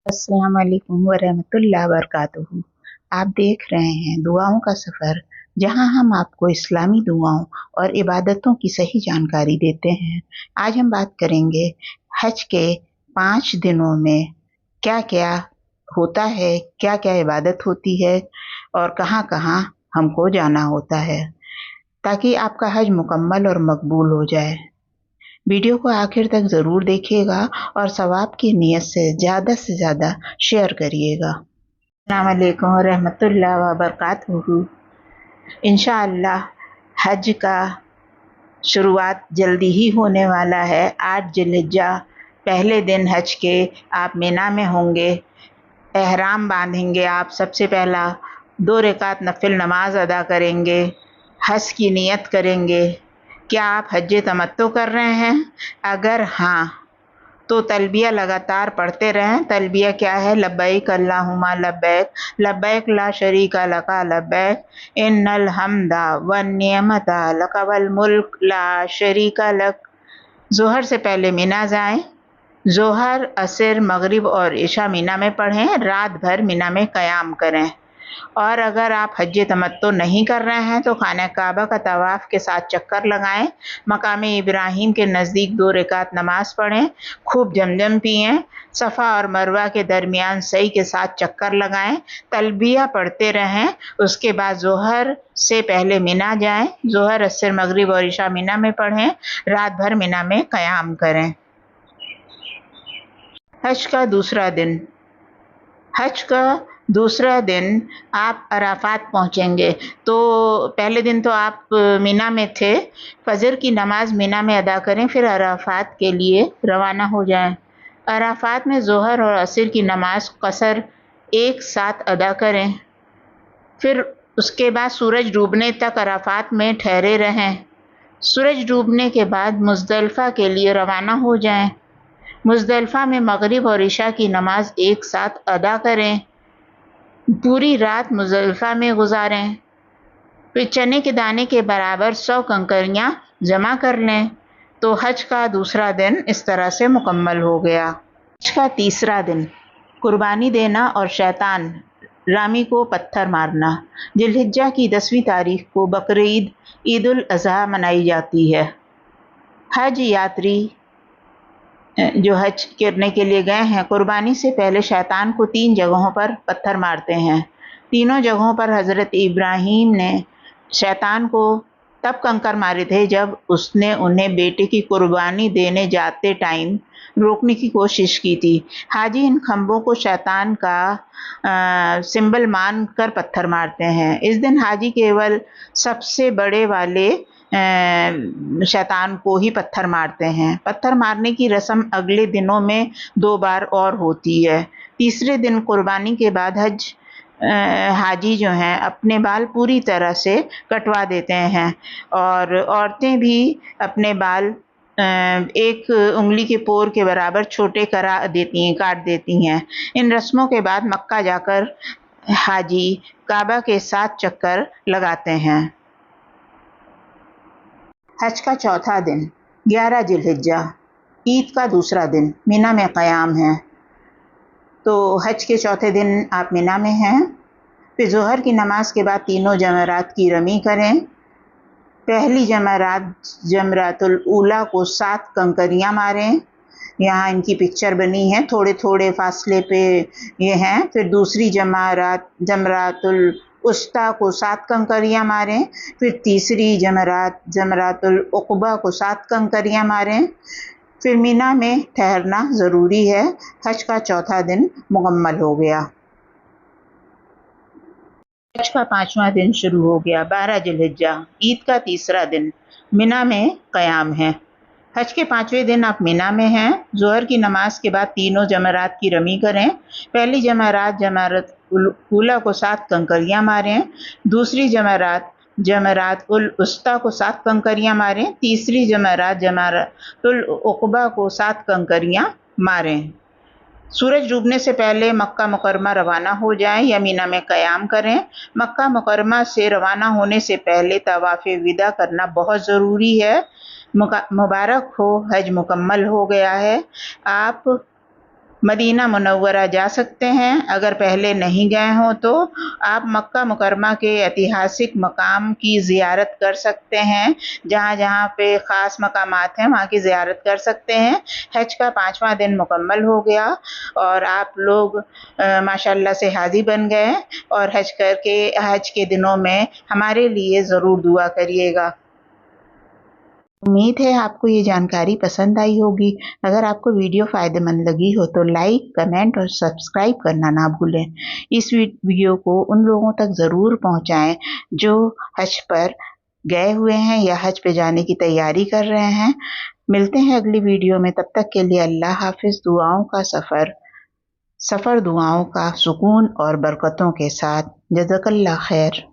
अस्सलाम वालेकुम वरहमतुल्लाहि वबरकातुहू। आप देख रहे हैं दुआओं का सफ़र, जहां हम आपको इस्लामी दुआओं और इबादतों की सही जानकारी देते हैं। आज हम बात करेंगे हज के 5 दिनों में क्या-क्या होता है, क्या-क्या इबादत होती है और कहाँ-कहाँ हमको जाना होता है, ताकि आपका हज मुकम्मल और मकबूल हो जाए। वीडियो को आखिर तक ज़रूर देखिएगा और सवाब की नीयत से ज़्यादा शेयर करिएगा। अस्सलाम वालेकुम रहमतुल्लाहि व बरकातुहू। इंशाअल्लाह हज का शुरुआत जल्दी ही होने वाला है। 8 जिलहिज्जा पहले दिन हज के आप मिना में होंगे। एहराम बांधेंगे आप। सबसे पहला 2 रकात नफिल नमाज अदा करेंगे। हज की नियत करेंगे। क्या आप हज तमत्तो कर रहे हैं? अगर हाँ, तो तलबिया लगातार पढ़ते रहें। तलबिया क्या है? लब्बैक अल्लाहुम्मा लब्बैक, लब्बैक ला शरीका लका लब्बैक, इन्नल हम्दा वन निअमता लक वल मुल्क ला शरीका लक। ज़ोहर से पहले मिना जाएं। ज़ोहर, असर, मगरिब और इशा मिना में पढ़ें। रात भर मिना में क़याम करें। और अगर आप हज तमत्तो नहीं कर रहे हैं तो खाना काबा का तवाफ़ के साथ चक्कर लगाएं। मकाम इब्राहिम के नज़दीक 2 रकात नमाज पढ़ें। खूब जमजम पिएं। सफ़ा और मरवा के दरमियान सई के साथ चक्कर लगाएं। तलबिया पढ़ते रहें। उसके बाद ज़ोहर से पहले मिना जाएं। ज़ोहर, असर, मगरिब और इशा मिना में पढ़ें। रात भर मिना में क़याम करें। हज का दूसरा दिन। हज का दूसरा दिन आप अराफात पहुंचेंगे। तो पहले दिन तो आप मिना में थे। फजर की नमाज मिना में अदा करें, फिर अराफात के लिए रवाना हो जाएं। अराफात में ज़ोहर और असर की नमाज कसर एक साथ अदा करें। फिर उसके बाद सूरज डूबने तक अराफात में ठहरे रहें। सूरज डूबने के बाद मुज़दलिफ़ा के लिए रवाना हो जाएं। मुज़दलिफ़ा में मगरिब और इशा की नमाज एक साथ अदा करें। पूरी रात मुज़दलिफ़ा में गुजारें। फिर चने के दाने के बराबर 100 कंकरियाँ जमा कर लें। तो हज का दूसरा दिन इस तरह से मुकम्मल हो गया। हज का तीसरा दिन, कुर्बानी देना और शैतान रामी को पत्थर मारना। जिलहिज्जा की 10वीं तारीख को बकरीद, ईद उल अज़हा मनाई जाती है। हज यात्री जो हज करने के लिए गए हैं, कुर्बानी से पहले शैतान को 3 जगहों पर पत्थर मारते हैं। तीनों जगहों पर हज़रत इब्राहीम ने शैतान को तब कंकर मारे थे जब उसने उन्हें बेटे की कुर्बानी देने जाते टाइम रोकने की कोशिश की थी। हाजी इन खंभों को शैतान का सिंबल मान कर पत्थर मारते हैं। इस दिन हाजी केवल सबसे बड़े वाले शैतान को ही पत्थर मारते हैं। पत्थर मारने की रस्म अगले दिनों में 2 बार और होती है। तीसरे दिन कुर्बानी के बाद हाजी जो हैं अपने बाल पूरी तरह से कटवा देते हैं और औरतें भी अपने बाल एक उंगली के पोर के बराबर छोटे करा देती हैं, काट देती हैं। इन रस्मों के बाद मक्का जाकर हाजी काबा के 7 चक्कर लगाते हैं। हज का चौथा दिन, 11 जिलहिज्जा, ईद का दूसरा दिन, मिना में क़याम है। तो हज के चौथे दिन आप मिना में हैं। फिर ज़ोहर की नमाज के बाद तीनों जमरात की रमी करें। पहली जमरात जमरातुल ऊला को 7 कंकरियाँ मारें। यहाँ इनकी पिक्चर बनी है, थोड़े थोड़े फासले पे ये हैं। फिर दूसरी जमरात जमरातुल उस्ता को 7 कंकरियाँ मारें। फिर तीसरी जमरात जमरातुल उक़बा को 7 कंकरियाँ मारें। फिर मिना में ठहरना ज़रूरी है। हज का चौथा दिन मुकम्मल हो गया। हज का 5वां दिन शुरू हो गया। 12 जिलहिज्जा, ईद का तीसरा दिन, मिना में क़याम है। हज के 5वें दिन आप मिना में हैं। ज़ोहर की नमाज के बाद तीनों जमरात की रमी करें। पहली जमरात जमरात ऊला को 7 कंकरियाँ मारें। दूसरी जमरात जमरात उल उस्ता को 7 कंकरियाँ मारें। तीसरी जमरात जमरातुल उक़बा को 7 कंकरियाँ मारें। सूरज डूबने से पहले मक्का मुकरमा रवाना हो जाएं या मीना में क़याम करें। मक्का मुकरमा से रवाना होने से पहले तवाफ़ विदा करना बहुत ज़रूरी है। मुबारक हो, हज मुकम्मल हो गया है। आप मदीना मुनव्वरा जा सकते हैं। अगर पहले नहीं गए हों तो आप मक्का मुकरमा के ऐतिहासिक मकाम की ज़ियारत कर सकते हैं। जहाँ जहाँ पे ख़ास मकामात हैं वहाँ की ज़ियारत कर सकते हैं। हज का 5वां दिन मुकम्मल हो गया और आप लोग माशाल्लाह से हाजी बन गए और हज के दिनों में हमारे लिए ज़रूर दुआ करिएगा। उम्मीद है आपको ये जानकारी पसंद आई होगी। अगर आपको वीडियो फ़ायदेमंद लगी हो तो लाइक, कमेंट और सब्सक्राइब करना ना भूलें। इस वीडियो को उन लोगों तक ज़रूर पहुँचाएँ जो हज पर गए हुए हैं या हज पे जाने की तैयारी कर रहे हैं। मिलते हैं अगली वीडियो में, तब तक के लिए अल्लाह हाफ़िज़। दुआओं का सफ़र दुआओं का सुकून और बरकतों के साथ। जज़ाकल्लाह खैर।